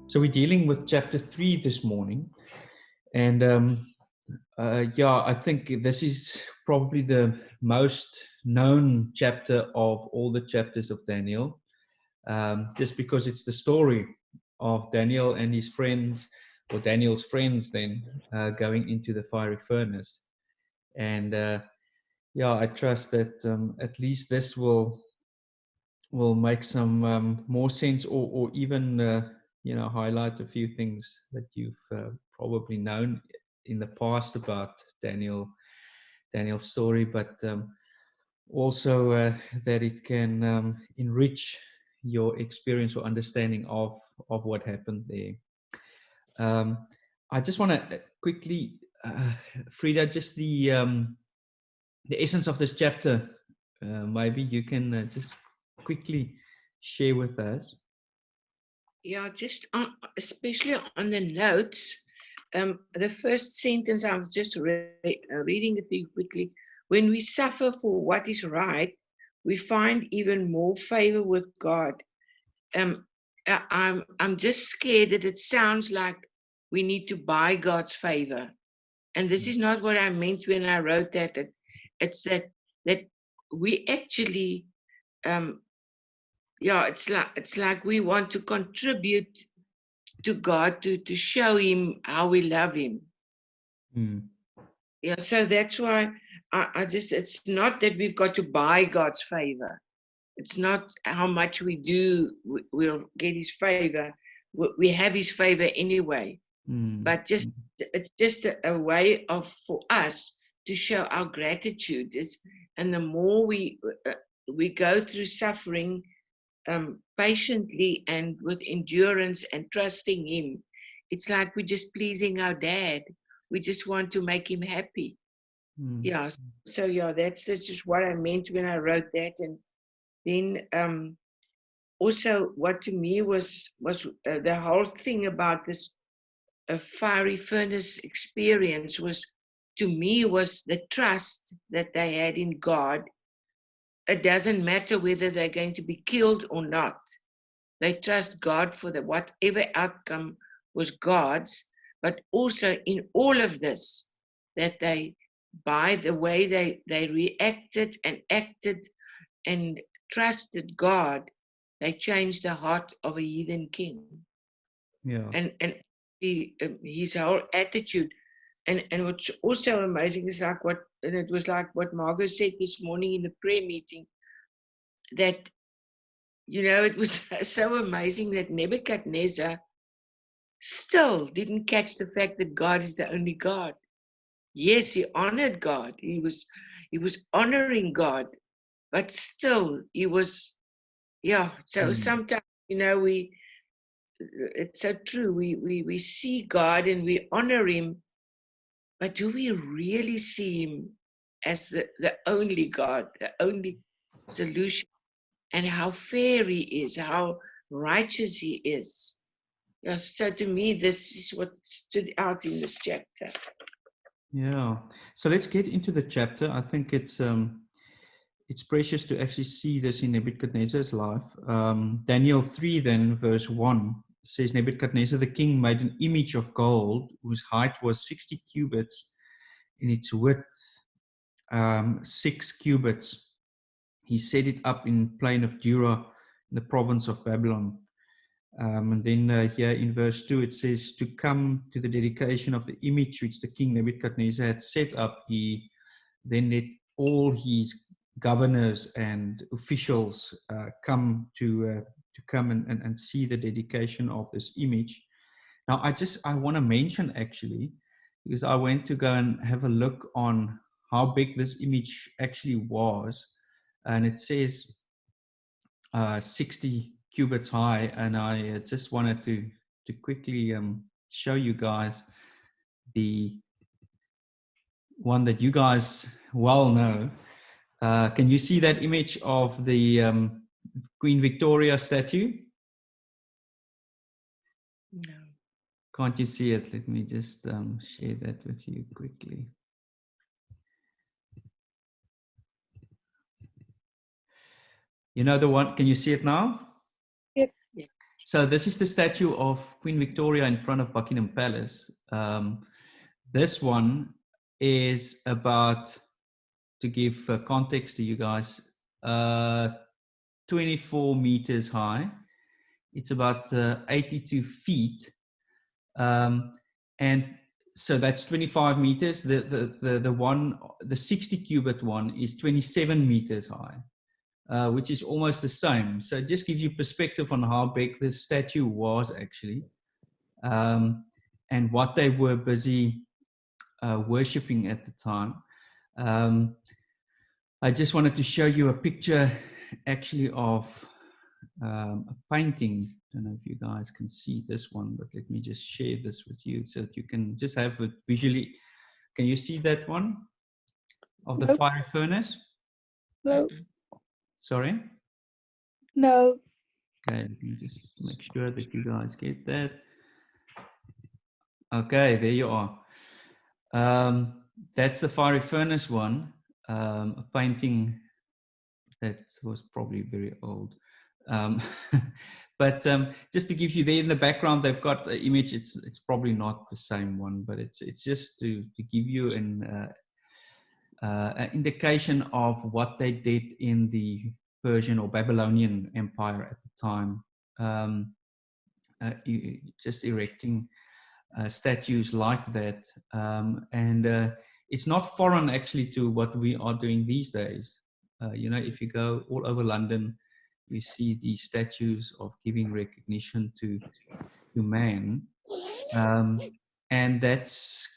So we're dealing with chapter 3 this morning. And yeah, I think this is probably the most known chapter of all the chapters of Daniel, just because it's the story of Daniel and his friends, or Daniel's friends then, going into the fiery furnace. And yeah, I trust that at least this will make some more sense, or even highlight a few things that you've probably known in the past about Daniel's story, but also that it can enrich your experience or understanding of what happened there. I just want to quickly, Frida, just the essence of this chapter. Maybe you can just quickly share with us. Yeah, just especially on the notes, the first sentence I was just reading it to you quickly. When we suffer for what is right, we find even more favor with God. I'm just scared that it sounds like we need to buy God's favor, and this is not what I meant when I wrote that. It's that we actually, yeah, it's like we want to contribute to God to show him how we love him. Yeah, so that's why I just, it's not that we've got to buy God's favor. It's not how much we do, we'll get his favor. We have his favor anyway. But just, it's just a way for us to show our gratitude. And the more we go through suffering, patiently and with endurance and trusting him, it's like we're just pleasing our dad. We just want to make him happy. Yeah. So yeah, that's just what I meant when I wrote that. And then also what to me was the whole thing about this fiery furnace experience was, to me, was the trust that they had in God. It doesn't matter whether they're going to be killed or not. They trust God for whatever outcome was God's, but also in all of this, that they, by the way they reacted and acted and trusted God, they changed the heart of a heathen king. Yeah. And his whole attitude. And what's also amazing is it was like what Margot said this morning in the prayer meeting, that it was so amazing that Nebuchadnezzar still didn't catch the fact that God is the only God. Yes, he honored God. He was honoring God, but still he was, yeah. So sometimes, it's so true. We see God and we honor him, but do we really see him as the only God, the only solution, and how fair he is, how righteous he is? Yes, so to me, this is what stood out in this chapter. Yeah. So let's get into the chapter. I think it's precious to actually see this in Nebuchadnezzar's life. Daniel 3, then, verse 1 says, Nebuchadnezzar the king made an image of gold whose height was 60 cubits and its width 6 cubits. He set it up in plain of Dura in the province of Babylon. And then here in verse 2 it says, to come to the dedication of the image which the king Nebuchadnezzar had set up, he then let all his governors and officials come to come and see the dedication of this image. Now I want to mention, actually, because I went to go and have a look on how big this image actually was, and it says 60 cubits high, and I just wanted to quickly show you guys the one that you guys well know. Can you see that image of the Queen Victoria statue? No. Can't you see it? Let me just share that with you quickly. You know the one, can you see it now? Yes. So this is the statue of Queen Victoria in front of Buckingham Palace. This one is about, to give context to you guys, 24 meters high. It's about 82 feet. And so that's 25 meters. The 60 cubit one is 27 meters high, which is almost the same. So it just gives you perspective on how big the statue was actually, and what they were busy worshipping at the time. I just wanted to show you a picture actually of a painting. I don't know if you guys can see this one, but let me just share this with you so that you can just have it visually. Can you see that one of the Nope. fiery furnace? No. Sorry? No. Okay, let me just make sure that you guys get that. Okay, there you are. That's the fiery furnace one, a painting that was probably very old. But just to give you there in the background, they've got an image. It's probably not the same one, but it's just to give you an indication of what they did in the Persian or Babylonian Empire at the time. Just erecting statues like that, and it's not foreign actually to what we are doing these days. You know, if you go all over London, you see these statues of giving recognition to man, and that's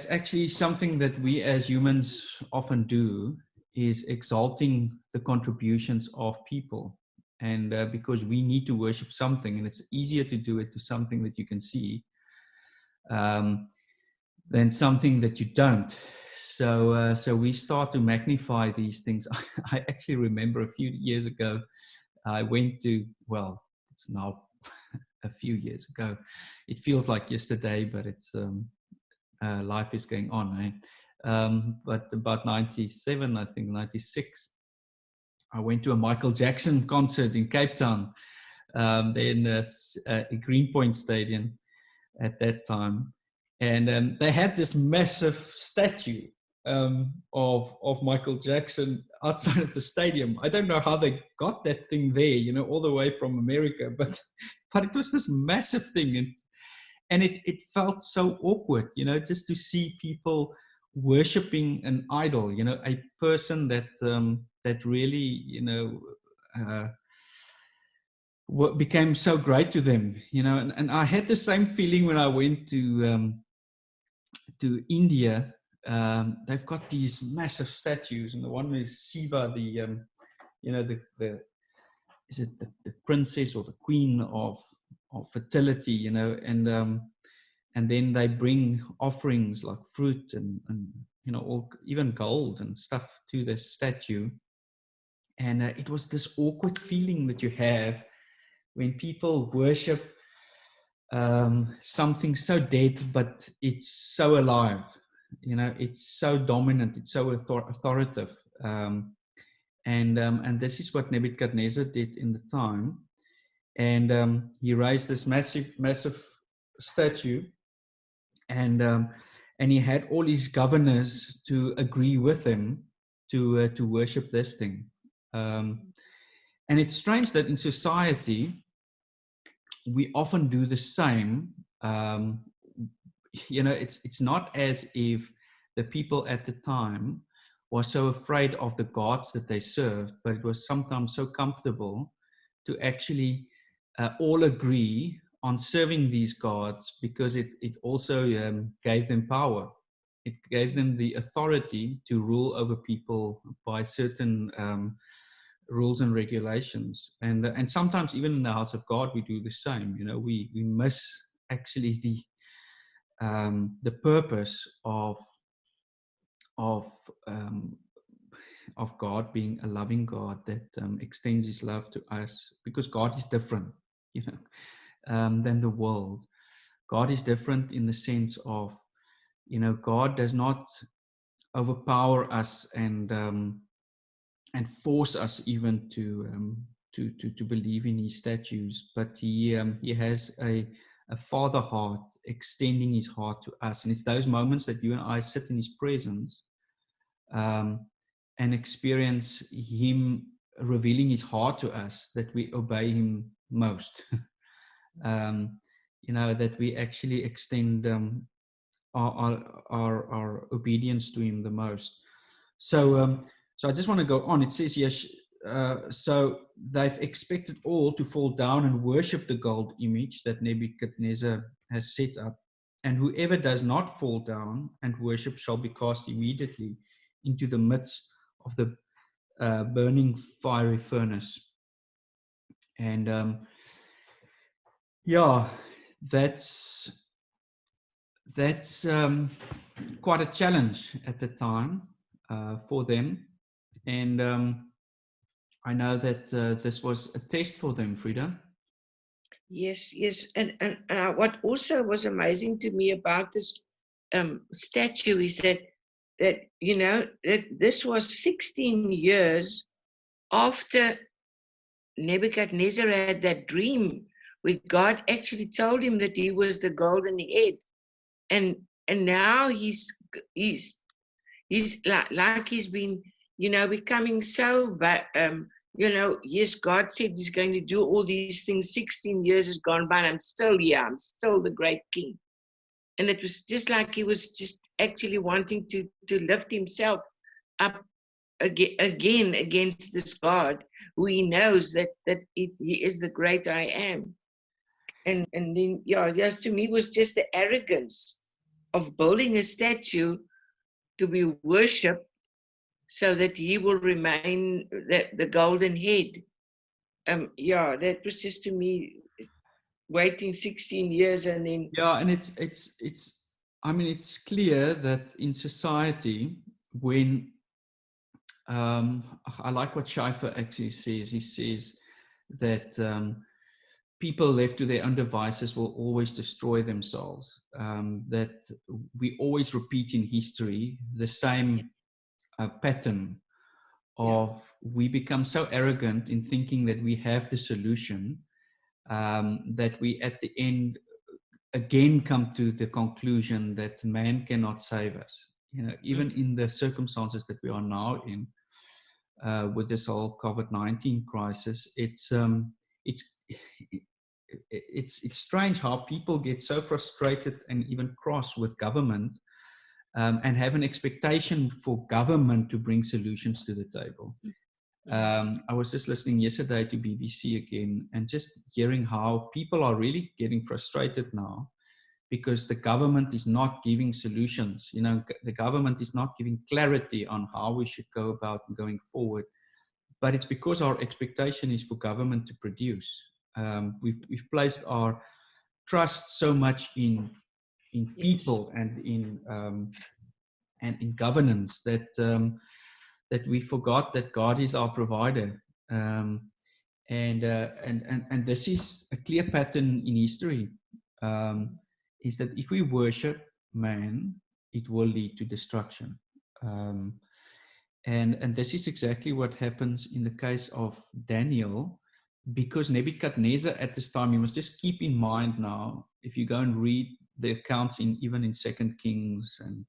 actually something that we as humans often do, is exalting the contributions of people. And because we need to worship something, and it's easier to do it to something that you can see than something that you don't. So we start to magnify these things. I actually remember a few years ago, I went to, well, it's now a few years ago. It feels like yesterday, but it's life is going on. But about 97, I think 96, I went to a Michael Jackson concert in Cape Town, there in Greenpoint Stadium at that time. And they had this massive statue of Michael Jackson outside of the stadium. I don't know how they got that thing there, you know, all the way from America, but it was this massive thing. And it felt so awkward, you know, just to see people worshiping an idol, you know, a person that that really, you know, what became so great to them, you know. And I had the same feeling when I went to India. They've got these massive statues, and the one is Shiva, the you know, the is it the princess or the queen of fertility, you know, and then they bring offerings like fruit and you know, or even gold and stuff to this statue. And it was this awkward feeling that you have when people worship something so dead, but it's so alive. You know, it's so dominant, it's so authoritative. And this is what Nebuchadnezzar did in the time. And he raised this massive statue, and he had all his governors to agree with him to worship this thing. And it's strange that in society we often do the same. You know, it's not as if the people at the time were so afraid of the gods that they served, but it was sometimes so comfortable to actually all agree on serving these gods, because it also gave them power. It gave them the authority to rule over people by certain rules and regulations. And sometimes even in the house of God we do the same. You know, we miss actually the purpose of God being a loving God that extends his love to us, because God is different, you know, than the world. God is different in the sense of, you know, God does not overpower us and force us even to believe in his statues, but he has a father heart, extending his heart to us. And it's those moments that you and I sit in his presence and experience him revealing his heart to us, that we obey him most. That we actually extend our obedience to him the most. So I just want to go on. It says here, so they've expected all to fall down and worship the gold image that Nebuchadnezzar has set up. And whoever does not fall down and worship shall be cast immediately into the midst of the burning fiery furnace. And that's quite a challenge at the time for them. And I know that this was a test for them, Frida. Yes, yes. And what also was amazing to me about this statue is that this was 16 years after Nebuchadnezzar had that dream where God actually told him that he was the golden head. And now he's like he's been, becoming so, yes, God said he's going to do all these things. 16 years has gone by and I'm still here. I'm still the great king. And it was just like he was just actually wanting to lift himself up again against this God who he knows that he is the great I am. And then, yes, to me was just the arrogance of building a statue to be worshipped so that he will remain the golden head. That was just, to me, waiting 16 years and then. Yeah, and it's clear that in society, when I like what Shofar actually says. He says that people left to their own devices will always destroy themselves. That we always repeat in history the same pattern of we become so arrogant in thinking that we have the solution, that we at the end again come to the conclusion that man cannot save us. Even in the circumstances that we are now in, with this whole COVID-19 crisis, it's strange how people get so frustrated and even cross with government, and have an expectation for government to bring solutions to the table. I was just listening yesterday to BBC again and just hearing how people are really getting frustrated now because the government is not giving solutions. The government is not giving clarity on how we should go about going forward. But it's because our expectation is for government to produce. We've placed our trust so much in people and in governance that we forgot that God is our provider. And this is a clear pattern in history. Is that if we worship man, it will lead to destruction. And this is exactly what happens in the case of Daniel, because Nebuchadnezzar at this time, you must just keep in mind now, if you go and read the accounts even in 2 Kings and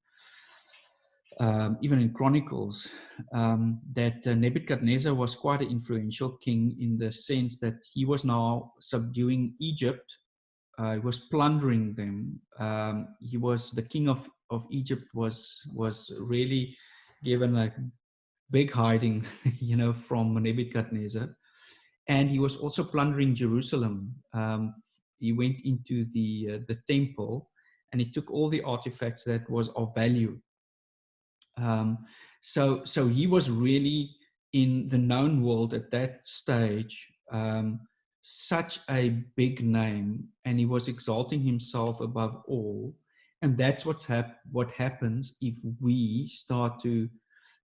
even in Chronicles, that Nebuchadnezzar was quite an influential king in the sense that he was now subduing Egypt. He was plundering them. He was the king of Egypt. Was really given a big hiding, from Nebuchadnezzar, and he was also plundering Jerusalem. He went into the temple, and he took all the artifacts that was of value. So he was really in the known world at that stage. Such a big name, and he was exalting himself above all. And that's what happens if we start to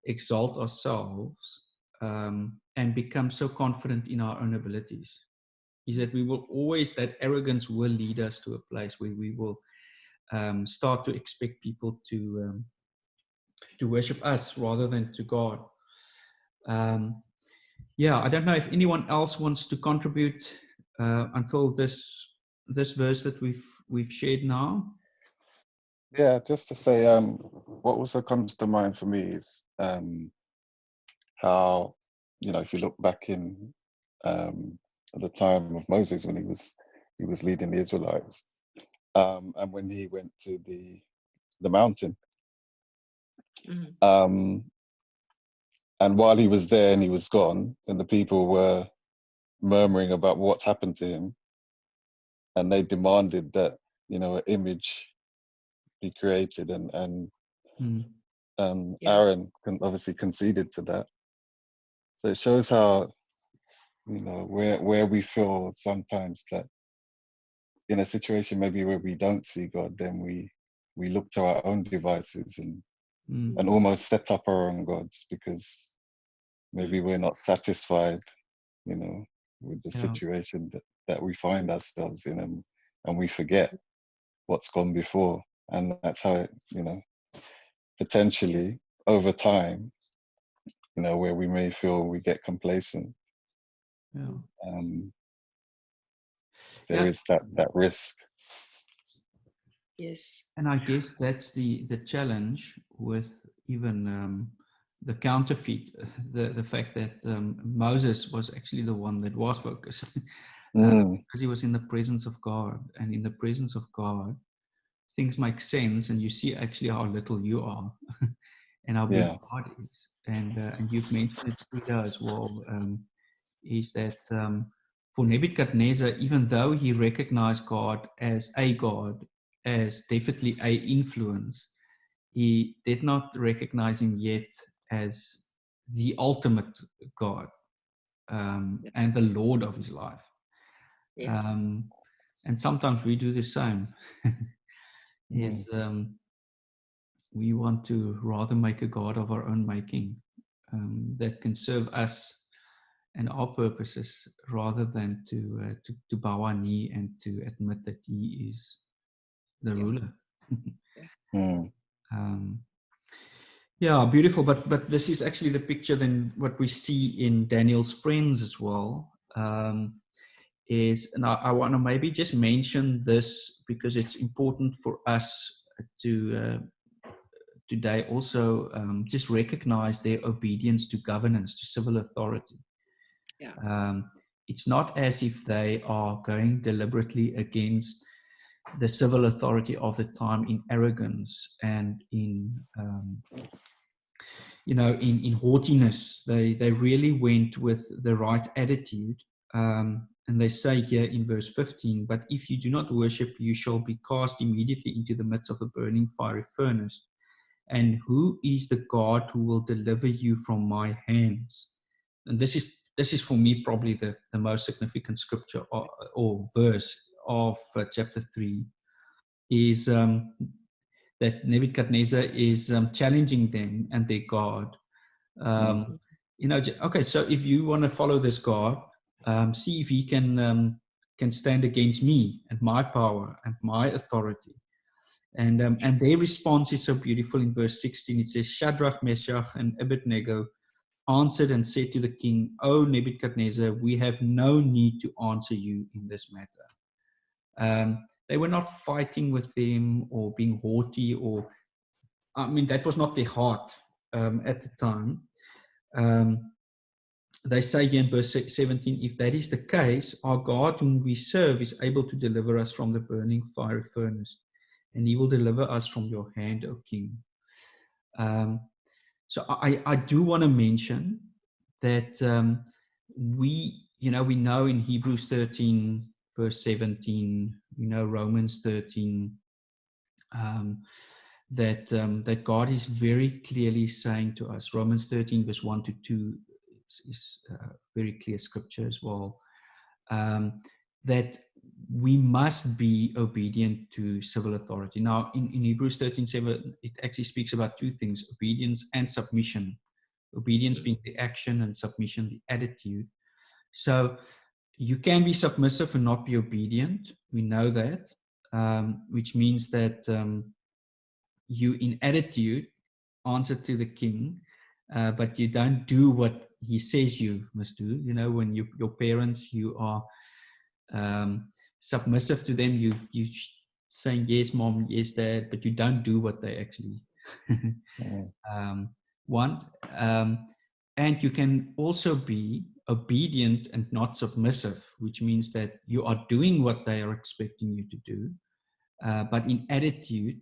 exalt ourselves and become so confident in our own abilities. Is that we will always, that arrogance will lead us to a place where we will start to expect people to worship us rather than to God. yeah, I don't know if anyone else wants to contribute until this verse that we've shared now. Yeah, just to say, what also comes to mind for me is how, if you look back in at the time of Moses when he was leading the Israelites, and when he went to the mountain, Mm. and while he was there and he was gone, and the people were murmuring about what's happened to him, and they demanded that an image be created, and Mm. Yeah. Aaron obviously conceded to that. So it shows how where we feel sometimes that in a situation maybe where we don't see God, then we look to our own devices Mm. and almost set up our own gods because maybe we're not satisfied, with the Yeah. situation that we find ourselves in, and we forget what's gone before, and that's how it, potentially over time, where we may feel we get complacent. Yeah. There Yeah. is that risk. Yes. And I guess that's the challenge with even the counterfeit, the fact that Moses was actually the one that was focused, because he was in the presence of God, and in the presence of God, things make sense, and you see actually how little you are, and how big Yeah. God is. And you've mentioned it, Frida, as well. Is that for Nebuchadnezzar, even though he recognized God as a God, as definitely a influence, he did not recognize him yet as the ultimate God and the Lord of his life. Yeah. And sometimes we do the same. Is we want to rather make a God of our own making that can serve us and our purposes, rather than to bow our knee and to admit that He is the ruler. Yeah, beautiful. But this is actually the picture then what we see in Daniel's friends as well. And I want to maybe just mention this because it's important for us to today also just recognize their obedience to governance, to civil authority. Yeah. It's not as if they are going deliberately against the civil authority of the time in arrogance and in haughtiness. They really went with the right attitude. And they say here in verse 15, "But if you do not worship, you shall be cast immediately into the midst of a burning fiery furnace. And who is the God who will deliver you from my hands?" And this is for me probably the most significant scripture or verse of chapter 3 is that Nebuchadnezzar is challenging them and their God. Okay, so if you want to follow this God, see if he can stand against me and my power and my authority. And their response is so beautiful in verse 16. It says, "Shadrach, Meshach, and Abednego answered and said to the king, 'O Nebuchadnezzar, we have no need to answer you in this matter.'" They were not fighting with them or being haughty, that was not their heart at the time. They say here in verse 17, "If that is the case, our God whom we serve is able to deliver us from the burning fiery furnace, and he will deliver us from your hand, O king." So I do want to mention that we know in Hebrews 13, verse 17, Romans 13, that God is very clearly saying to us. Romans 13, verse 1 to 2 is very clear scripture as well, that we must be obedient to civil authority. Now, in Hebrews 13:7, it actually speaks about two things: obedience and submission. Obedience being the action and submission the attitude. So you can be submissive and not be obedient. We know that, which means that you, in attitude, answer to the king, but you don't do what he says you must do. You know, when your parents, you are submissive to them. You saying yes, mom, yes, dad, but you don't do what they actually want. And you can also be obedient and not submissive, which means that you are doing what they are expecting you to do, but in attitude,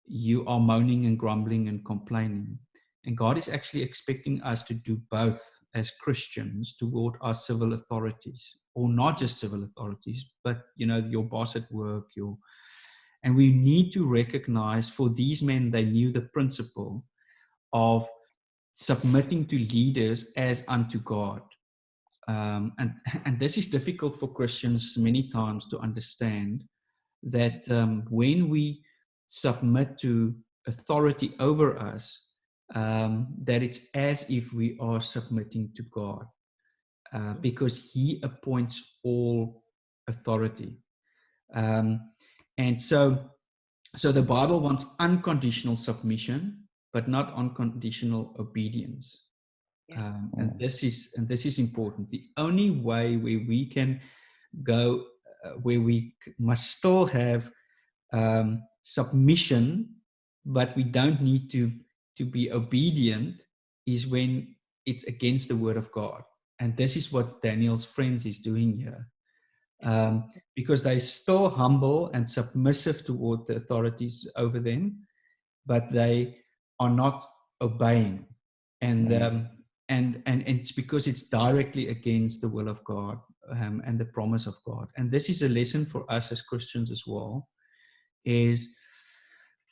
you are moaning and grumbling and complaining. And God is actually expecting us to do both as Christians toward our civil authorities, or not just civil authorities, but your boss at work, and we need to recognize, for these men, they knew the principle of submitting to leaders as unto God. And this is difficult for Christians many times to understand, that when we submit to authority over us, that it's as if we are submitting to God, because he appoints all authority. And so the Bible wants unconditional submission, but not unconditional obedience. And this is important. The only way where we can go, where we must still have submission, but we don't need to be obedient, is when it's against the word of God. And this is what Daniel's friends is doing here, because they're still humble and submissive toward the authorities over them, but they are not obeying. And it's because it's directly against the will of God, and the promise of God. And this is a lesson for us as Christians as well, is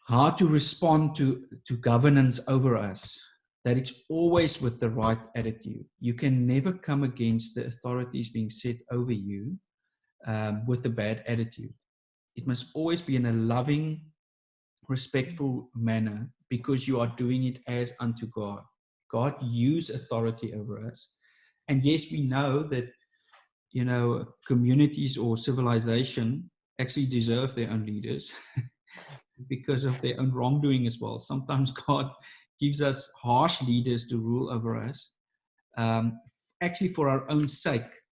how to respond to governance over us, that it's always with the right attitude. You can never come against the authorities being set over you with a bad attitude. It must always be in a loving, respectful manner, because you are doing it as unto God. God used authority over us. And yes, we know that, communities or civilization actually deserve their own leaders because of their own wrongdoing as well. Sometimes God gives us harsh leaders to rule over us, actually for our own sake.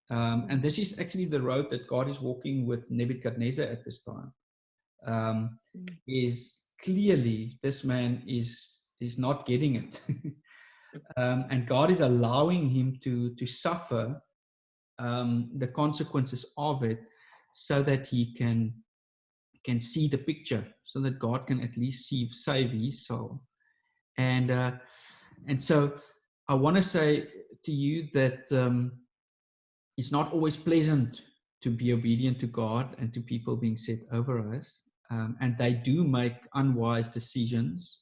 And this is actually the road that God is walking with Nebuchadnezzar at this time. Is clearly this man is not getting it. And God is allowing him to suffer the consequences of it, so that he can see the picture, so that God can at least save his soul. And so I want to say to you that it's not always pleasant to be obedient to God and to people being set over us. And they do make unwise decisions.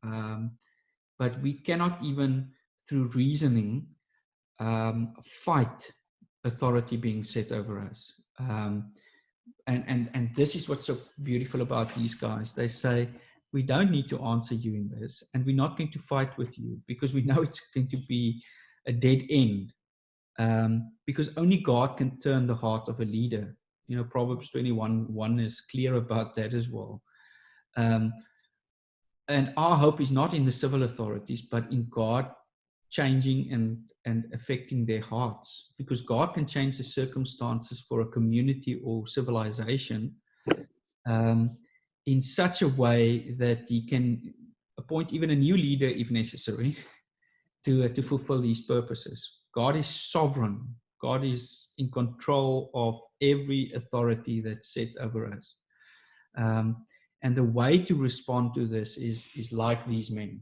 But we cannot, even through reasoning, fight authority being set over us. And this is what's so beautiful about these guys. They say, we don't need to answer you in this, and we're not going to fight with you, because we know it's going to be a dead end. Because only God can turn the heart of a leader. Proverbs 21:1 is clear about that as well. And our hope is not in the civil authorities, but in God changing and affecting their hearts, because God can change the circumstances for a community or civilization in such a way that he can appoint even a new leader if necessary to fulfill these purposes. God is sovereign. God is in control of every authority that's set over us. And the way to respond to this is like these men.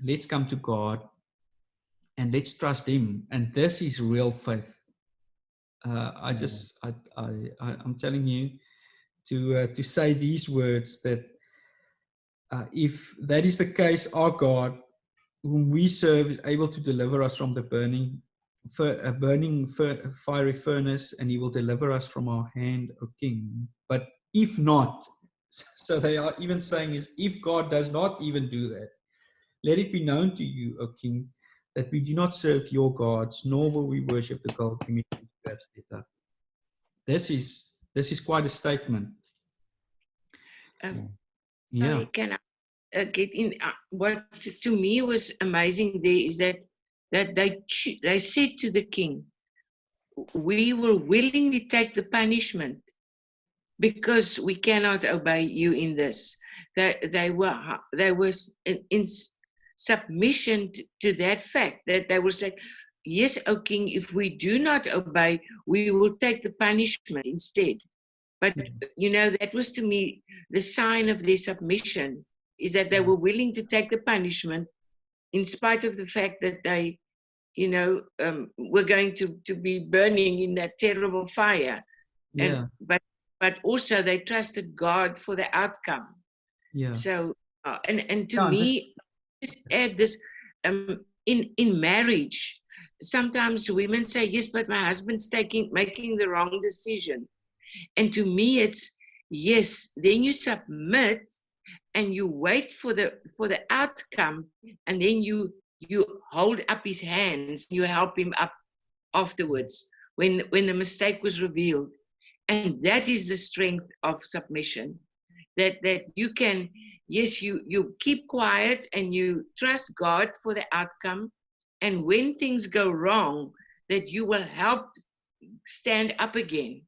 Let's come to God and let's trust him. And this is real faith. I'm telling you to say these words, that if that is the case, our God, whom we serve, is able to deliver us from the burning fiery furnace, and he will deliver us from our hand, O King. But if not, so they are even saying, is if God does not even do that, let it be known to you, O King, that we do not serve your gods, nor will we worship the golden images you have set up. This is quite a statement. Sorry, can get in. What to me was amazing there is that they said to the king, we will willingly take the punishment because we cannot obey you in this. They were in submission to that fact, that they will say, yes, O king, if we do not obey, we will take the punishment instead. But that was to me the sign of their submission, is that they were willing to take the punishment in spite of the fact that they were going to be burning in that terrible fire. Yeah. But also they trusted God for the outcome. Yeah. So and to me, just add this, in marriage, sometimes women say, yes, but my husband's making the wrong decision. And to me, it's yes, then you submit and you wait for the outcome, and then you hold up his hands, you help him up afterwards when the mistake was revealed. And that is the strength of submission, that you can, yes, you keep quiet and you trust God for the outcome, and when things go wrong, that you will help stand up again.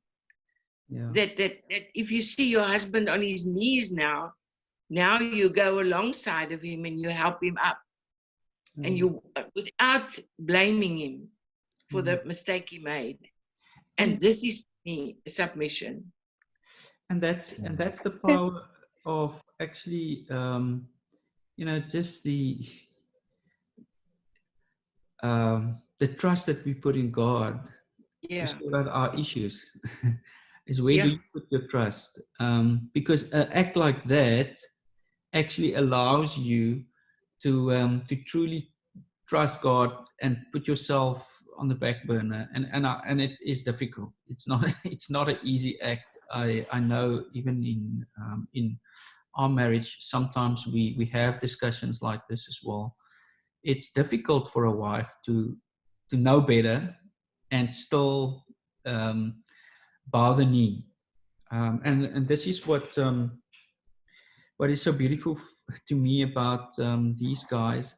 Yeah. That if you see your husband on his knees now you go alongside of him and you help him up, and you, without blaming him for the mistake he made. And this is me, submission. And that's the power of actually, just the trust that we put in God to sort out our issues. Is where do you put your trust? Because an act like that actually allows you to truly trust God and put yourself on the back burner, and it is difficult. It's not an easy act. I know even in our marriage, sometimes we have discussions like this as well. It's difficult for a wife to know better and still bow the knee, and this is what is so beautiful to me about these guys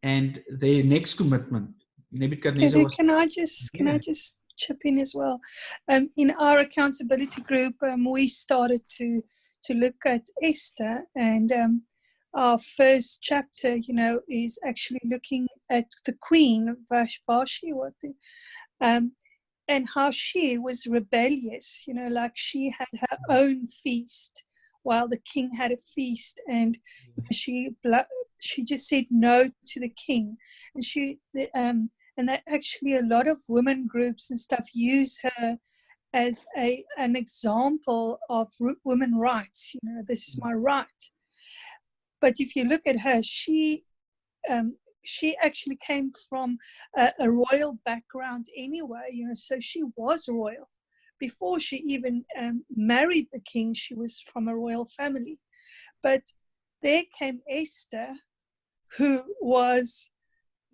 and their next commitment. Nebuchadnezzar was. Can I just chip in as well? In our accountability group, we started to look at Esther, and our first chapter, is actually looking at the queen Vashti, and how she was rebellious. Like she had her own feast while the king had a feast, and she just said no to the king, and and that actually a lot of women groups and stuff use her as an example of women rights. This is my right. But if you look at her, she actually came from a royal background anyway. So she was royal. Before she even married the king, she was from a royal family. But there came Esther, who was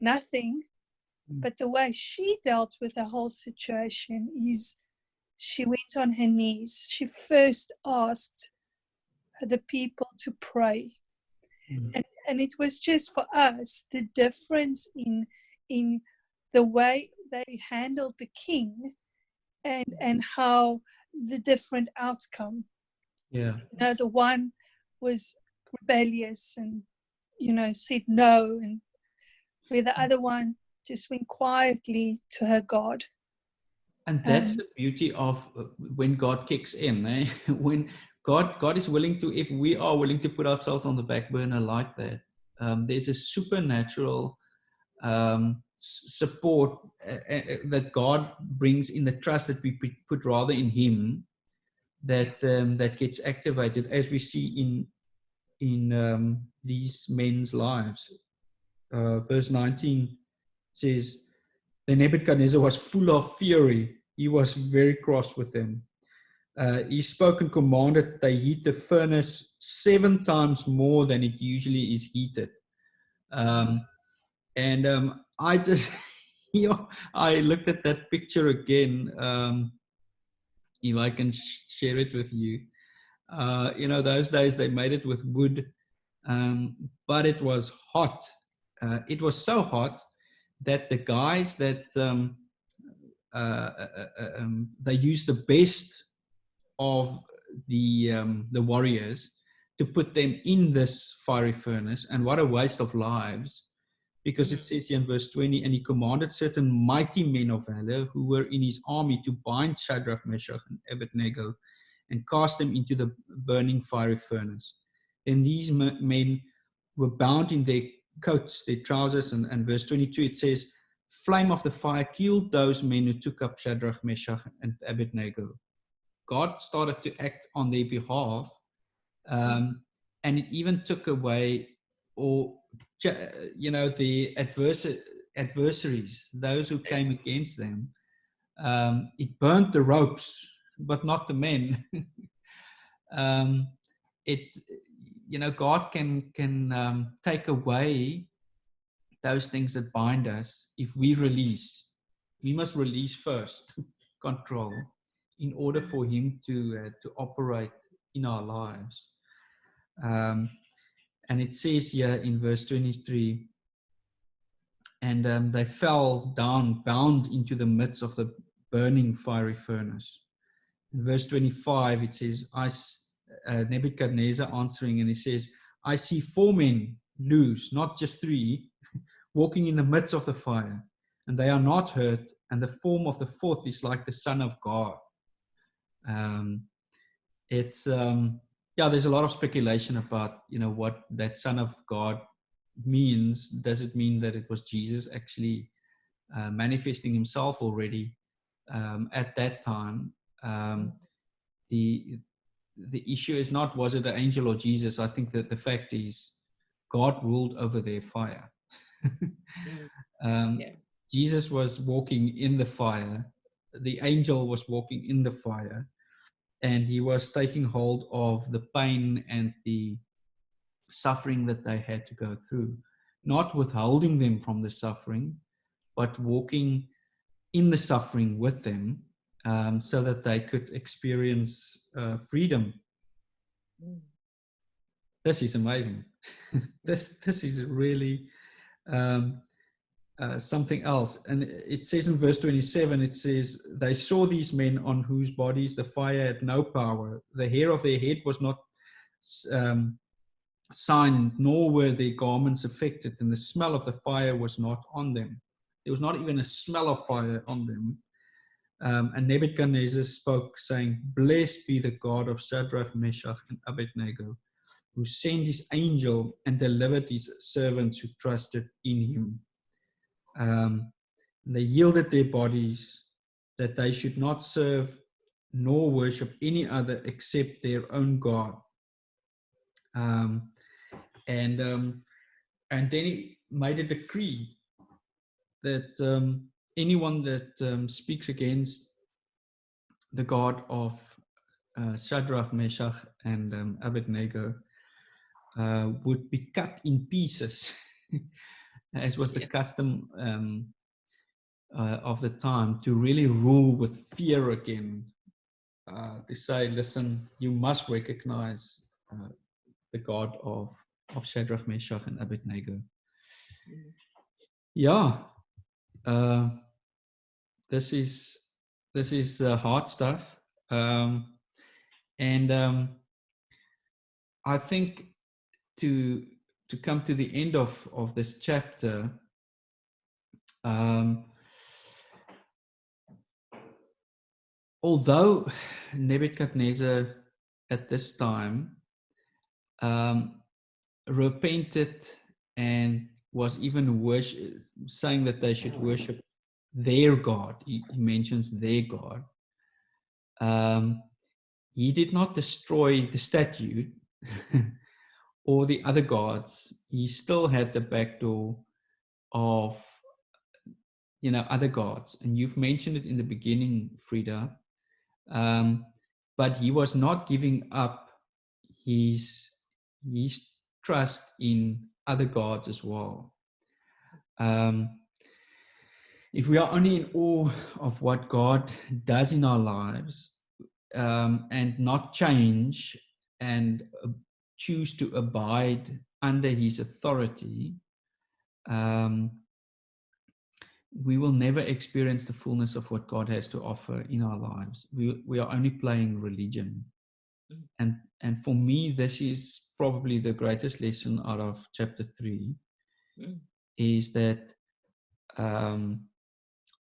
nothing. But the way she dealt with the whole situation is she went on her knees. She first asked the people to pray. And it was just for us, the difference in the way they handled the king and how the different outcome. Yeah. The one was rebellious and, said no, and where the other one just went quietly to her God. And that's the beauty of when God kicks in, eh? When God is willing to, if we are willing to put ourselves on the back burner like that, there's a supernatural support that God brings in the trust that we put rather in Him, that gets activated, as we see in these men's lives. Verse 19 says, "Then Nebuchadnezzar was full of fury. He was very cross with them. He spoke and commanded that they heat the furnace 7 times more than it usually is heated." I just, I looked at that picture again. If I can share it with you. Those days they made it with wood. but it was hot. It was so hot that the guys that they used the best of the warriors to put them in this fiery furnace. And what a waste of lives, because it says here in verse 20, and he commanded certain mighty men of valor who were in his army to bind Shadrach, Meshach, and Abednego and cast them into the burning fiery furnace. And these men were bound in their coats, their trousers, and verse 22, it says, flame of the fire killed those men who took up Shadrach, Meshach, and Abednego. God started to act on their behalf, and it even took away, the adversaries, those who came against them. It burnt the ropes, but not the men. God can take away those things that bind us if we release. We must release first control in order for him to operate in our lives. And it says here in verse 23, and they fell down, bound into the midst of the burning fiery furnace. In verse 25, it says, Nebuchadnezzar answering, and he says, I see 4 men loose, not just 3, walking in the midst of the fire, and they are not hurt, and the form of the 4th is like the Son of God. There's a lot of speculation about, what that Son of God means. Does it mean that it was Jesus actually manifesting himself already at that time? The issue is not, was it an angel or Jesus? I think that the fact is God ruled over their fire. Jesus was walking in the fire. The angel was walking in the fire, and he was taking hold of the pain and the suffering that they had to go through, not withholding them from the suffering, but walking in the suffering with them, so that they could experience freedom. This is amazing. This is really something else. And it says in verse 27, it says, they saw these men on whose bodies the fire had no power. The hair of their head was not signed, nor were their garments affected, and the smell of the fire was not on them. There was not even a smell of fire on them. And Nebuchadnezzar spoke, saying, blessed be the God of Shadrach, Meshach, and Abednego, who sent his angel and delivered his servants who trusted in him. They yielded their bodies that they should not serve nor worship any other except their own God. And then he made a decree that anyone that speaks against the God of Shadrach, Meshach, and Abednego would be cut in pieces, as was the custom of the time, to really rule with fear again, to say, listen, you must recognize the God of Shadrach, Meshach, and Abednego. This is hard stuff, and I think to come to the end of this chapter, although Nebuchadnezzar at this time repented and was even saying that they should worship their God, he mentions their God, he did not destroy the statue or the other gods. He still had the back door of other gods, and you've mentioned it in the beginning, Frida, but he was not giving up his trust in other gods as well. If we are only in awe of what God does in our lives, and not change and choose to abide under his authority, we will never experience the fullness of what God has to offer in our lives. We are only playing religion. And for me, this is probably the greatest lesson out of chapter 3, is that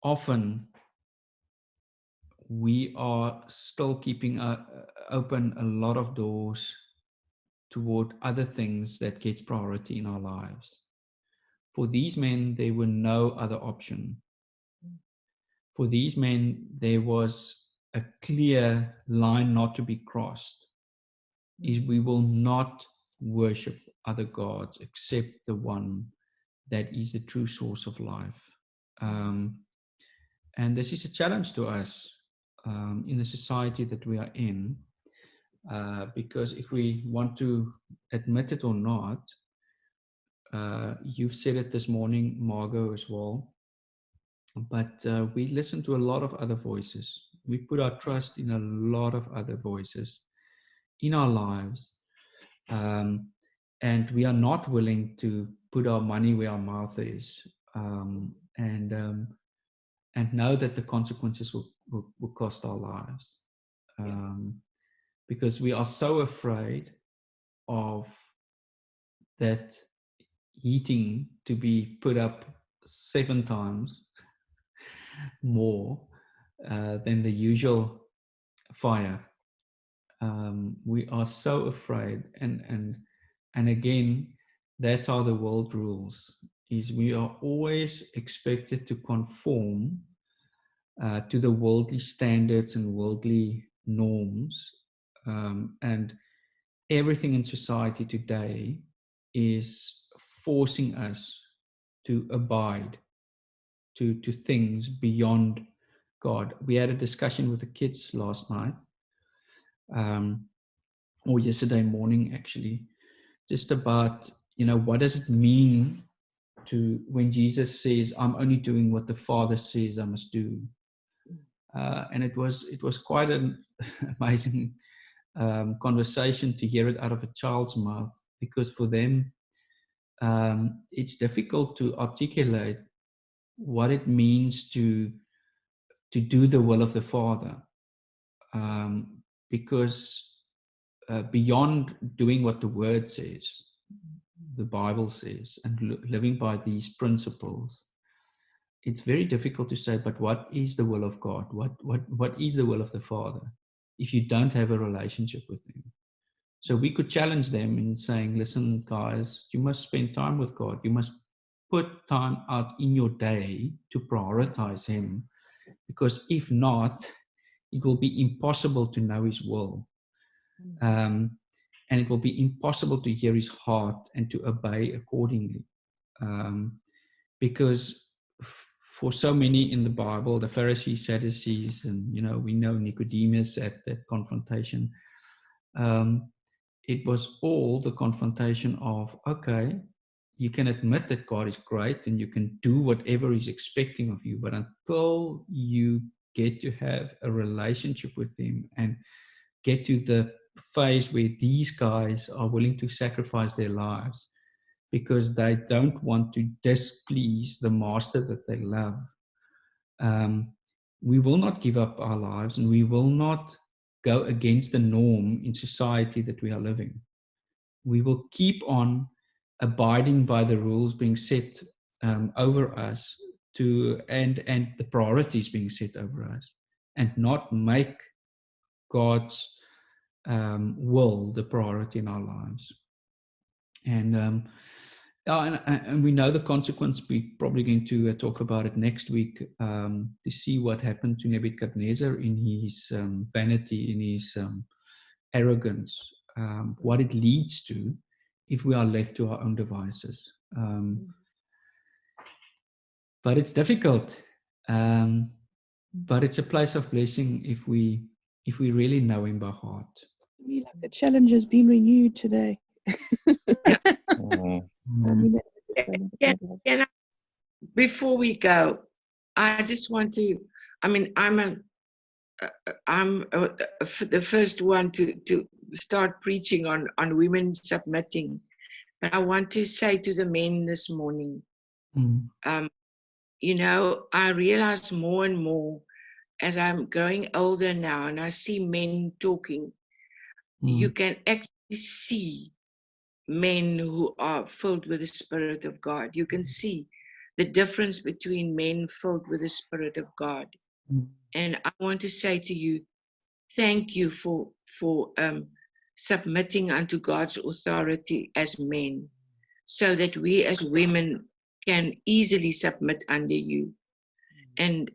often we are still keeping open a lot of doors toward other things that gets priority in our lives. For these men, there were no other option. For these men, there was a clear line not to be crossed, is we will not worship other gods except the one that is the true source of life. And this is a challenge to us in the society that we are in, because if we want to admit it or not, you've said it this morning, Margot, as well, but we listen to a lot of other voices. We put our trust in a lot of other voices in our lives, and we are not willing to put our money where our mouth is, and know that the consequences will cost our lives, because we are so afraid of that heating to be put up 7 times more than the usual fire. We are so afraid, and again, that's how the world rules, is we are always expected to conform to the worldly standards and worldly norms, and everything in society today is forcing us to abide to things beyond God. We had a discussion with the kids last night, or yesterday morning actually, just about, what does it mean to when Jesus says, I'm only doing what the Father says I must do. And it was quite an amazing conversation to hear it out of a child's mouth, because for them, it's difficult to articulate what it means to do the will of the Father, because beyond doing what the Word says, the Bible says, and living by these principles, it's very difficult to say, but what is the will of God? What is the will of the Father if you don't have a relationship with Him? So we could challenge them in saying, listen, guys, you must spend time with God. You must put time out in your day to prioritize Him, because if not, it will be impossible to know His will. And it will be impossible to hear His heart and to obey accordingly. Because for so many in the Bible, the Pharisees, Sadducees, and we know Nicodemus at that confrontation, it was all the confrontation of, okay, you can admit that God is great and you can do whatever He's expecting of you, but until you get to have a relationship with Him and get to the phase where these guys are willing to sacrifice their lives because they don't want to displease the master that they love, we will not give up our lives, and we will not go against the norm in society that we are living. We will keep on abiding by the rules being set over us, and the priorities being set over us, and not make God's will the priority in our lives. And we know the consequence. We're probably going to talk about it next week, to see what happened to Nebuchadnezzar in his vanity, in his arrogance, what it leads to if we are left to our own devices. But it's difficult, but it's a place of blessing if we really know Him by heart. Me, like the challenge has been renewed today. Before we go, I just want to, I'm the first one to start preaching on women submitting But I want to say to the men this morning, Mm. you know, I realize more and more as I'm growing older now and I see men talking, you can actually see men who are filled with the Spirit of God. You can see the difference between men filled with the Spirit of God. Mm. And I want to say to you, thank you for submitting unto God's authority as men, so that we as women can easily submit under you, and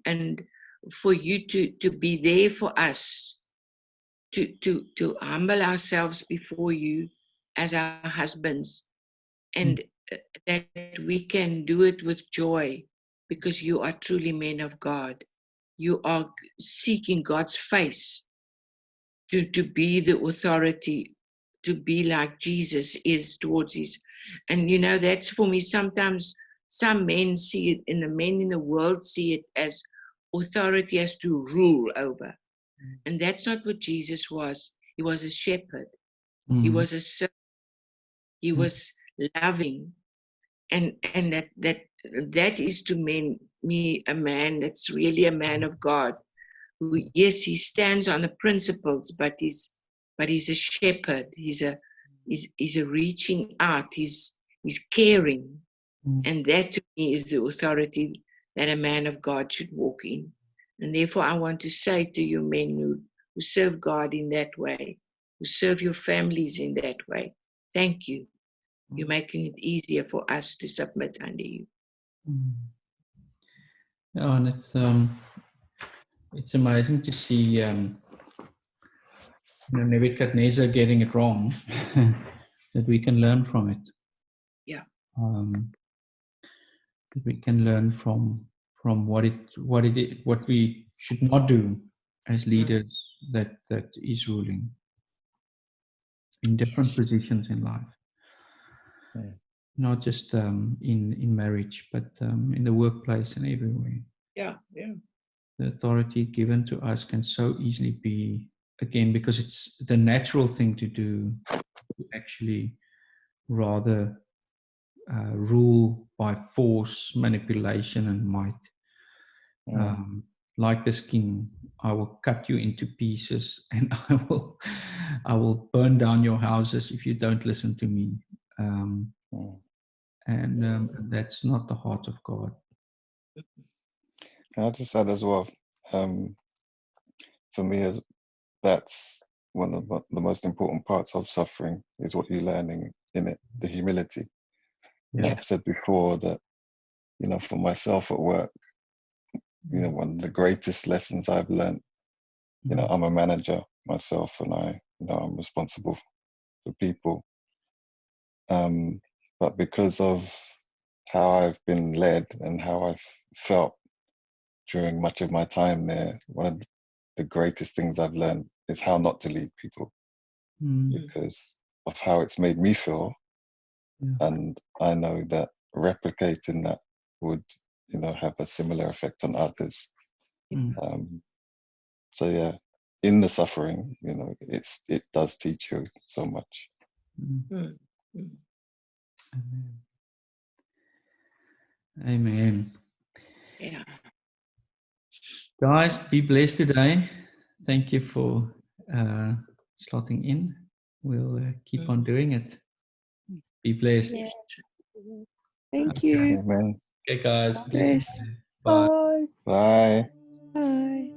for you to be there for us, to humble ourselves before you as our husbands, and that we can do it with joy, because you are truly men of God. You are seeking God's face to be the authority, to be like Jesus is towards his. And you know, that's for me, sometimes some men see it, and the men in the world see it as authority as to rule over. And that's not what Jesus was. He was a shepherd. He was a servant. He was loving. And that is to me a man that's really a man of God. Who, yes, he stands on the principles, but he's a shepherd. He's a reaching out. He's caring, and that to me is the authority that a man of God should walk in. And therefore, I want to say to you men who serve God in that way, who serve your families in that way, thank you. You're making it easier for us to submit under you. Yeah, and it's amazing to see Nebuchadnezzar getting it wrong, that we can learn from it. Yeah. That we can learn from what we should not do as leaders that is ruling in different positions in life. Not just in marriage, but in the workplace and everywhere. Yeah. The authority given to us can so easily be, again, because it's the natural thing to do, to actually rather rule by force, manipulation, and might. Like this king, I will cut you into pieces, and I will burn down your houses if you don't listen to me. And that's not the heart of God. Can I just add as well? For me, that's one of the most important parts of suffering is what you're learning in it, the humility. Yeah. I've said before that, for myself at work, one of the greatest lessons I've learned, I'm a manager myself, and I'm responsible for people. But because of how I've been led and how I've felt during much of my time there, one of the greatest things I've learned is how not to lead people, because of how it's made me feel. And I know that replicating that would, have a similar effect on others. So yeah, in the suffering, it does teach you so much. Amen. Yeah. Guys, be blessed today. Thank you for slotting in. We'll keep on doing it. Be blessed. Yeah. Thank you. Amen. Okay, guys. Bless. Bye. Bye. Bye. Bye.